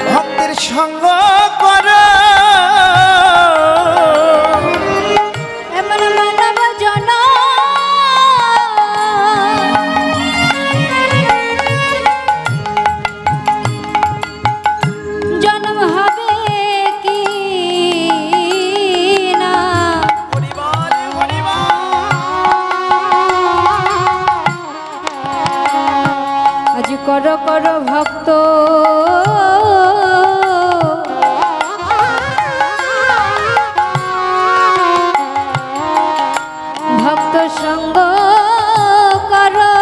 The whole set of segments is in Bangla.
ভক্তের সঙ্গ করো এমন মানব জন জন্ম হবে কি না আজ করো করো ভক্ত ভক্ত সঙ্গ করো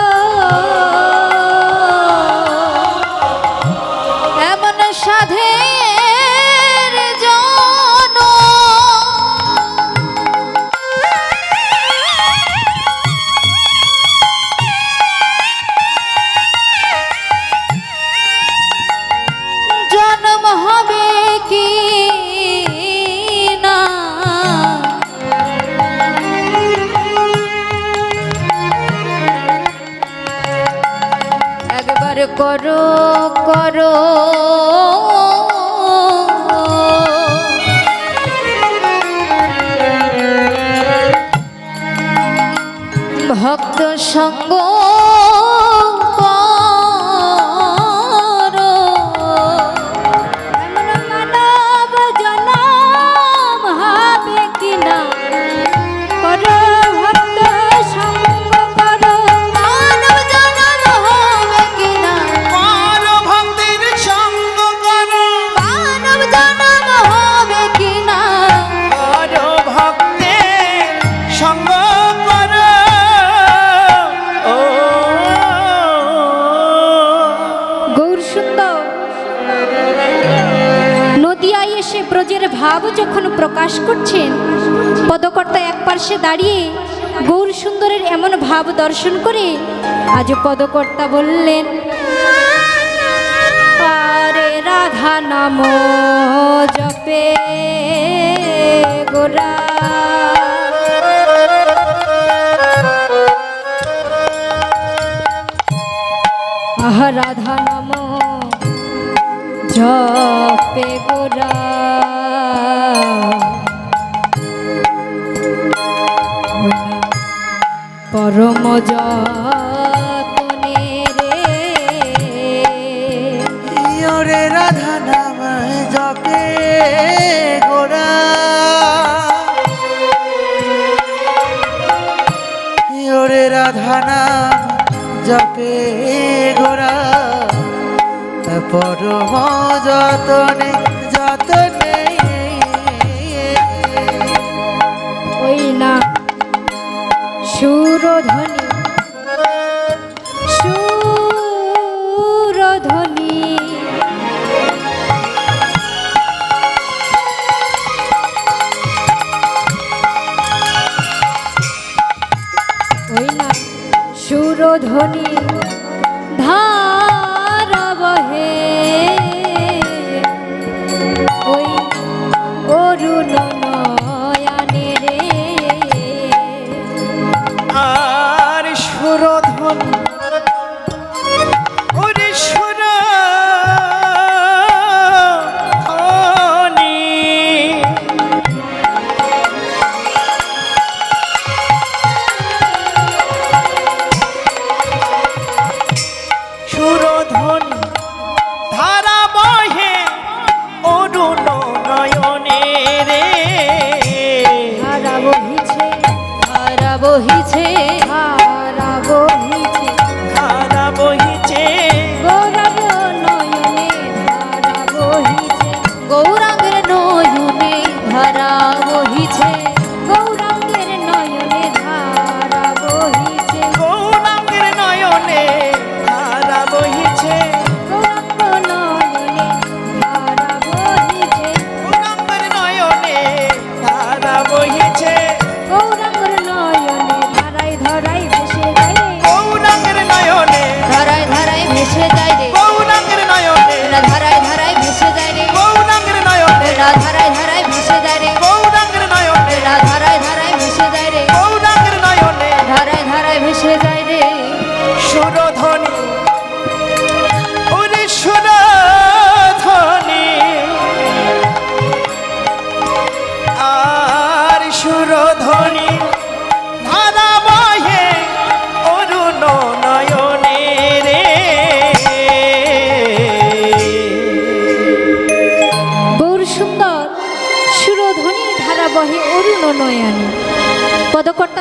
এমন সাধের জন জন্ম হবে কি না একবার করো করো ভক্ত সঙ্গ করো এমন মানব জনম হবে কিনা করো ভক্ত সঙ্গ করো মানব জনম হবে কিনা করো ভক্তের সঙ্গ করো মানব জনম হবে কিনা করো ভক্তের সঙ্গ করো ও গৌর সুন্দর নদিয়ায় এসে ব্রজের ভাব যখন প্রকাশ করছেন পদকর্তা এক পার্শ্বে দাঁড়িয়ে গৌর সুন্দরের এমন ভাব দর্শন করে আজ পদকর্তা বললেন আরে রাধা নাম জপে গোরা আহা রাধা নাম জপে গোরা পরম যতনে রে ওরে রাধা নাম জপে গোরা ওরে রাধা নাম জপে গোরা পরম যতনে যতনে ওই না সুরধ্বনি সুরধ্বনি ওই না সুরধ্বনি ধারা বহে ওই অরুণ নয়নে রে আর সুরধন ওরে সুরধনি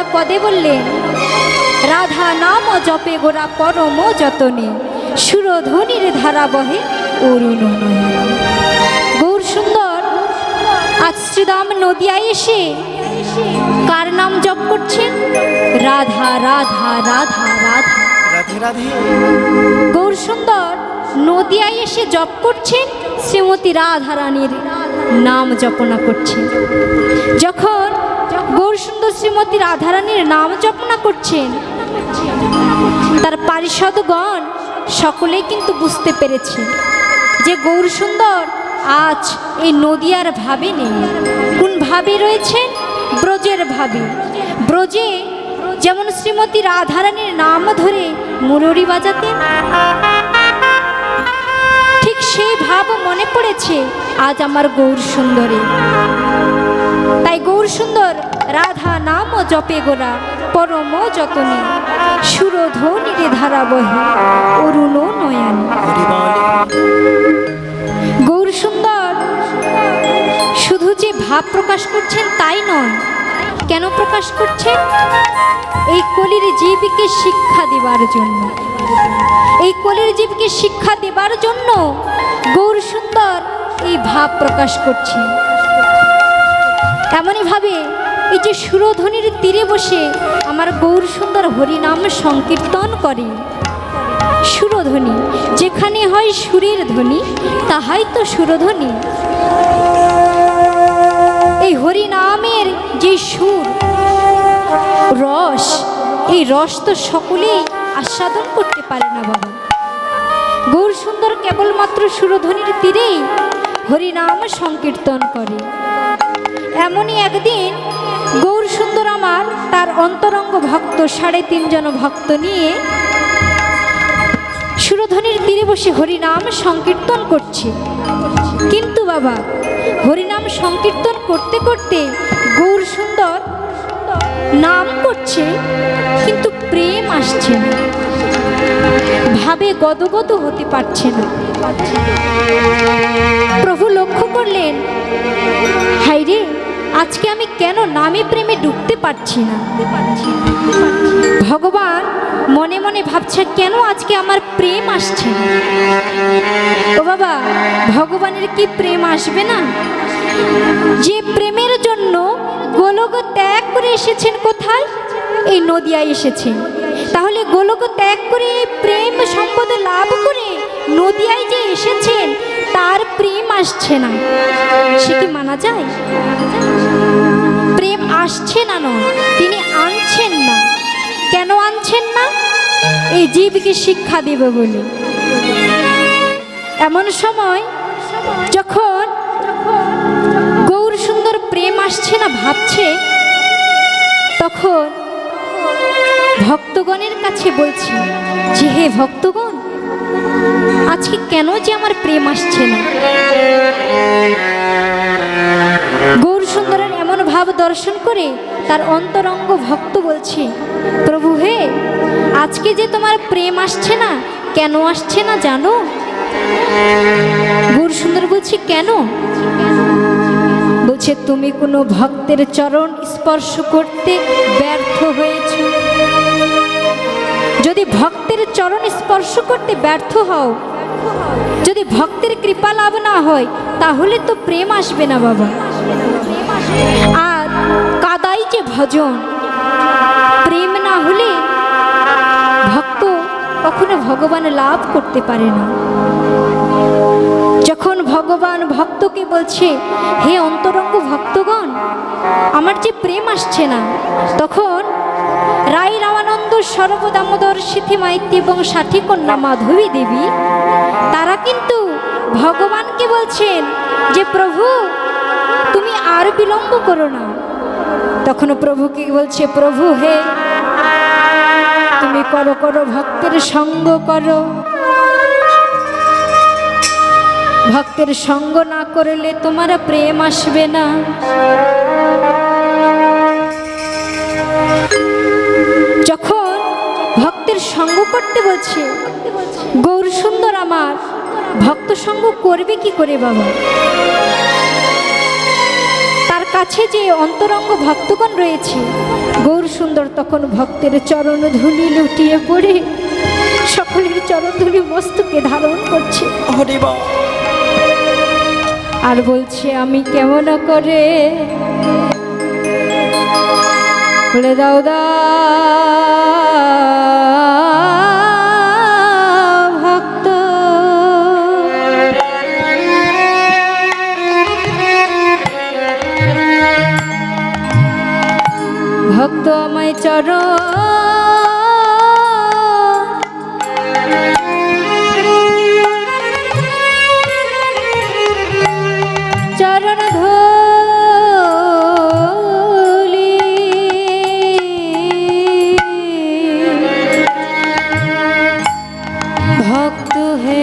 পদকর্তা পদে বললেন, রাধা নাম জপে গোরা পরম যতনে, সুরধ্বনির ধারা বহে অরুণ নয়ন। গৌর সুন্দর আজ শ্রীদাম নদিয়ায় এসে কার নাম জপ করছেন? রাধা রাধা রাধা রাধা। রাধে রাধে। গৌর সুন্দর নদিয়ায় এসে জপ করছেন, শ্রীমতী রাধা রানীর নাম জপনা করছেন। যখন গৌর সুন্দর শ্রীমতী রাধা রানীর নাম জপনা করছেন, তার পারিষদগণ সকলেই কিন্তু বুঝতে পেরেছে যে গৌর সুন্দর আজ এই নদিয়ার ভাবে নেই। কোন ভাবে রয়েছেন? ব্রজের ভাবে। ব্রজে যেমন শ্রীমতী রাধারানীর নাম ধরে মুরলী বাজাতেন, ঠিক সেই ভাব মনে পড়েছে আজ আমার গৌর সুন্দরে। তাই গৌর সুন্দর রাধা নাম জপে গোরা পরম যতনে, সুরধ্বনির ধারা বহে অরুণ নয়ন। গৌর সুন্দর শুধু যে ভাব প্রকাশ করছেন তাই নয়, কেন প্রকাশ করছেন? এই কলির জীবকে শিক্ষা দেবার জন্য। এই কলির জীবকে শিক্ষা দেবার জন্য গৌর সুন্দর এই ভাব প্রকাশ করছেন। এমনই ভাবে এই যে সুরধ্বনির তীরে বসে আমার গৌর সুন্দর হরিনাম সংকীর্তন করে। সুরধ্বনি যেখানে হয় সুরের ধ্বনি, তাহাই তো সুরধ্বনি। এই হরিনামের যে সুর রস, এই রস তো সকলেই আস্বাদন করতে পারে না বাবা। গৌর সুন্দর কেবলমাত্র সুরধ্বনির তীরেই হরিনাম সংকীর্তন করে। এমনই একদিন গৌর সুন্দর আমার তার অন্তরঙ্গ ভক্ত 3.5 জন ভক্ত নিয়ে সুরধ্বনির তীরে বসে হরিনাম সংকীর্তন করছে। কিন্তু বাবা হরিনাম সংকীর্তন করতে করতে গৌর সুন্দর নাম করছে, কিন্তু প্রেম আসছে না, ভাবে গদগদ হতে পারছে না। প্রভু লক্ষ্য করলেন, হায় রে, আজকে আমি কেন নামে প্রেমে ডুবতে পারছি না। ভগবান মনে মনে ভাবছে, কেন আজকে আমার প্রেম আসছে না। ও বাবা, ভগবানের কি প্রেম আসবে না? যে প্রেমের জন্য গোলক ত্যাগ করে এসেছেন, কোথায়? এই নদিয়ায় এসেছেন। তাহলে গোলক ত্যাগ করে প্রেম সম্পদ লাভ করে নদিয়ায় যে এসেছেন, তার প্রেম আসছে না, সে কি মানা যায়? প্রেম আসছে না নয়, তিনি আনছেন না। কেন আনছেন না? এই জীবকে শিক্ষা দেবে বলে। এমন সময় যখন গৌর সুন্দর প্রেম আসছে না ভাবছে, তখন ভক্তগণের কাছে বলছি যে, হে ভক্তগণ, আজকে কেন যে আমার প্রেম আসছে না। গৌর সুন্দরের এমন ভাব দর্শন করে তার অন্তরঙ্গ ভক্ত বলছে, প্রভু হে, আজকে যে তোমার প্রেম আসছে না, কেন আসছে না জানো? গৌর সুন্দর বলছে, কেন? বলছে, তুমি কোনো ভক্তের চরণ স্পর্শ করতে ব্যর্থ হয়েছ। যদি ভক্তের চরণ স্পর্শ করতে ব্যর্থ হও, যদি ভক্তের কৃপা লাভ না হয়, তাহলে তো প্রেম আসবে না বাবা। আর কাদাই যে ভজন, প্রেম না হলে ভক্ত কখনো ভগবান লাভ করতে পারে না। যখন ভগবান ভক্তকে বলছে, হে অন্তরঙ্গ ভক্তগণ, আমার যে প্রেম আসছে না, তখন রাই রামানন্দ, সর্বদামোদর, সিথি মাইতি এবং ষাঠি কন্যা মাধবী দেবী, তারা কিন্তু ভগবানকে বলছেন যে, প্রভু তুমি আর বিলম্ব করো না। তখন প্রভুকে বলছে, প্রভু হে, তুমি করো করো ভক্তের সঙ্গ করো। ভক্তের সঙ্গ না করলে তোমার প্রেম আসবে না। যখন ভক্তের সঙ্গ করতে বলছে, গৌর সুন্দর আমার ভক্ত সঙ্গ করবে কি করে বাবা? তার কাছে যে অন্তরঙ্গ ভক্তগণ রয়েছে, গৌর সুন্দর তখন ভক্তের চরণ ধুলি লুটিয়ে পড়ে সকলের চরণ ধুলি মস্তকে ধারণ করছে হরি বল। আর বলছে আমি কেমন করে বলে দাও ভক্ত ভক্ত আমায় চরণ ধুলি ভক্ত হে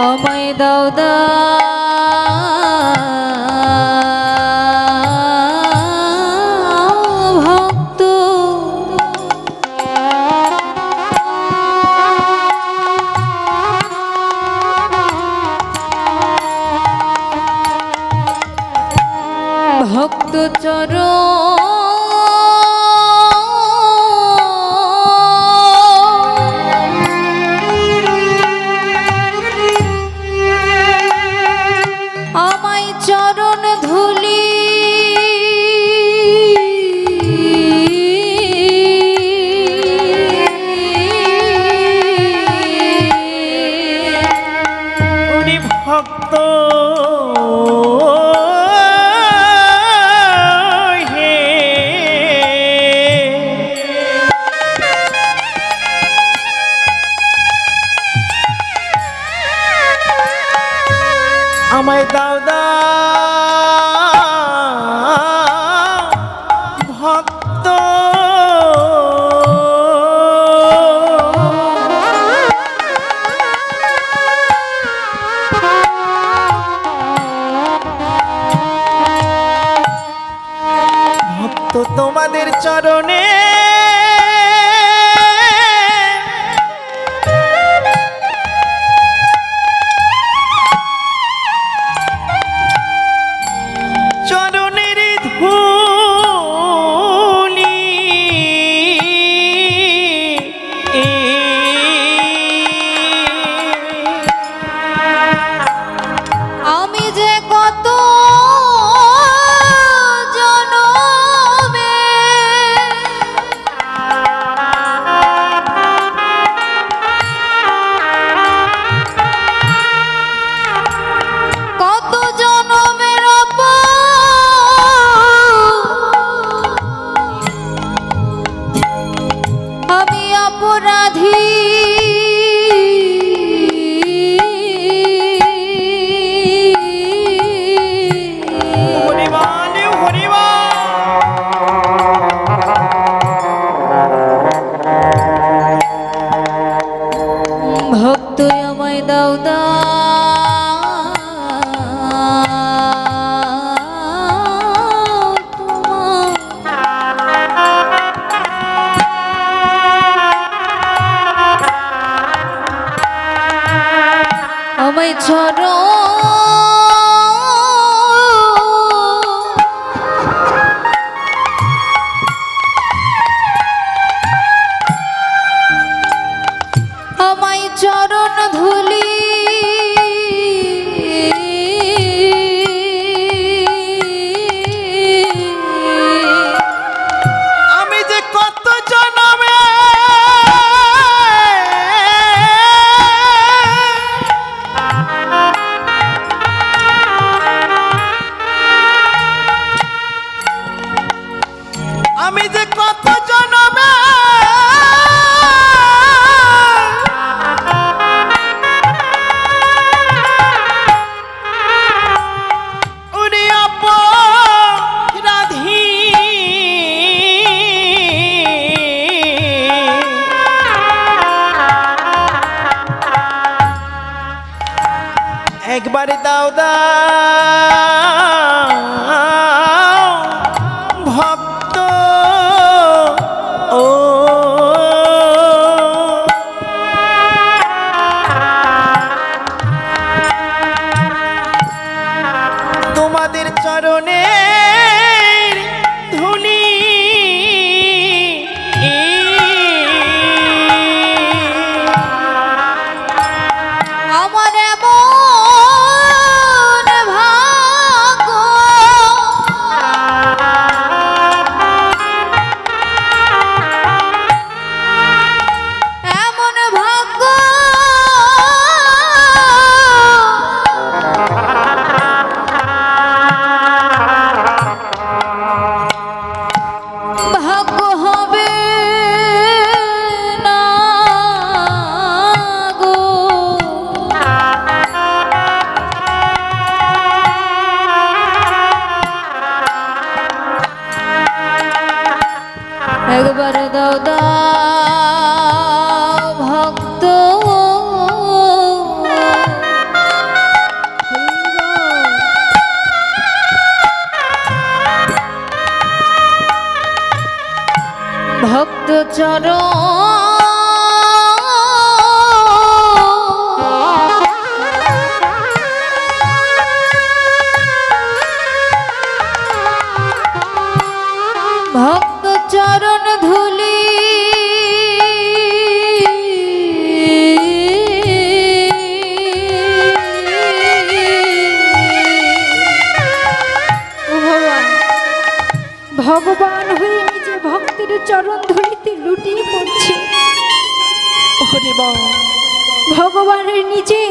আমায় দাও ভক্ত ভক্ত আমায় চরণ ধুলি ওরে ভক্ত হে, আমায় দাও ভক্ত ভক্ত তোমাদের চরণে চরণের ধুলি আমি যে কত জনমে কত জনমের আমি অপরাধী হরি বল, হরি বল। ভক্ত আমায় দাও আমায় ছড়ো আমায় চরণ ধুলি আমি যে কত জনমে আমি যে কত জনমে উনি অপরাধী একবারে দাও ভক্ত চরণ ধুলি ভগবান হয়ে নিজে ভক্তের চরণ ধুলিতে লুটিয়ে পড়ছে। হরি বল। ভগবানের নিজে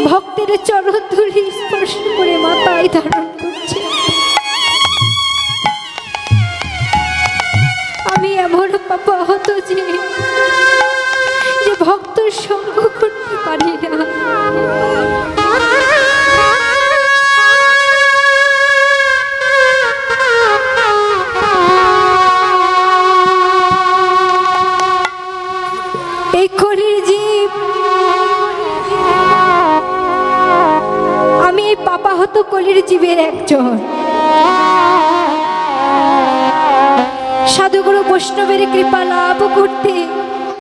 ভক্তের চরণ ধুলি স্পর্শ করে মাথায় ধারণ করছে। আমি এমন পাপা হতো যে ভক্ত সঙ্গ করতে পারি না। এই কলির জীব, আমি এই পাপা হতো কলির জীবের একজন। সাধুগুরু বৈষ্ণবের কৃপা লাভ করতে